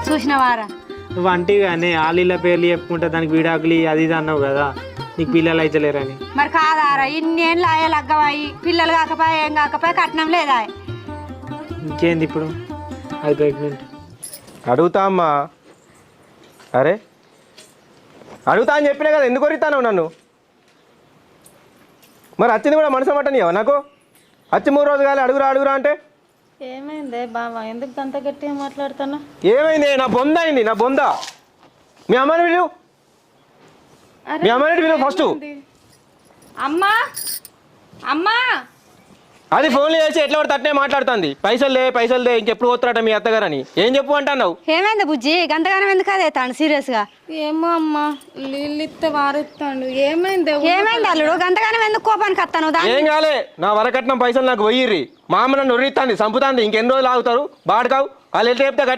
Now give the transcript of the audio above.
చూసినవారా నువ్వు అంటిగానే ఆలీల పేర్లు చెప్పుకుంటా దానికి విడాకులు అది ఇది అన్నావు కదా నీకు పిల్లలు అయితే లేరని. మరి కాదారా ఇన్నేళ్ళు ఆయా లగ్గవాయి పిల్లలు కాకపోయా ఏం కాకపోయా కట్నం లేదా ఇంకేంది ఇప్పుడు అది ప్రెగ్నెంట్. అడుగుతా అమ్మా. అరే అడుగుతా అని చెప్పినా కదా, ఎందుకు కొరిస్తాను నన్ను? మరి వచ్చింది కూడా మనసు మట్టనియవా నాకు? వచ్చి 3 రోజులు కాలే అడుగురా అంటే ఏమైందే బావా, ఎందుకు అంత గట్టిగా మాట్లాడుతున్నా? ఏమైంది? నా బొంద అయింది, నా బొంద. మీ అమ్మని విలువ, మీ అమ్మని విలువ ఫస్ట్. అమ్మా అమ్మా అది ఫోన్లు చేసి ఎట్లా పడితే అట్నే మాట్లాడుతుంది. పైసలు దే ఇంకెప్పుడు పోతారట మీ అత్తగారని. ఏం చెప్పు అంటున్నావు? ఏమైంది బుజ్జి గంతగానం ఎందుకు అదే తాను సీరియస్ గా? ఏమో అమ్మా, నీళ్ళు ఇస్తే వారుస్తాడు. ఏమైంది అల్లుడు గంతగానం ఎందుకు కోపానికి వస్తాను? ఏం కాలే, నా వరకట్నం పైసలు నాకు వెయ్యిర్రి. మా అమ్మ నన్ను ఉర్రిస్తాంది, చంపుతాంది. ఇంకెన్ని రోజులు ఆగుతారు? బాడుకావు వాళ్ళు ఎట్లా చెప్తే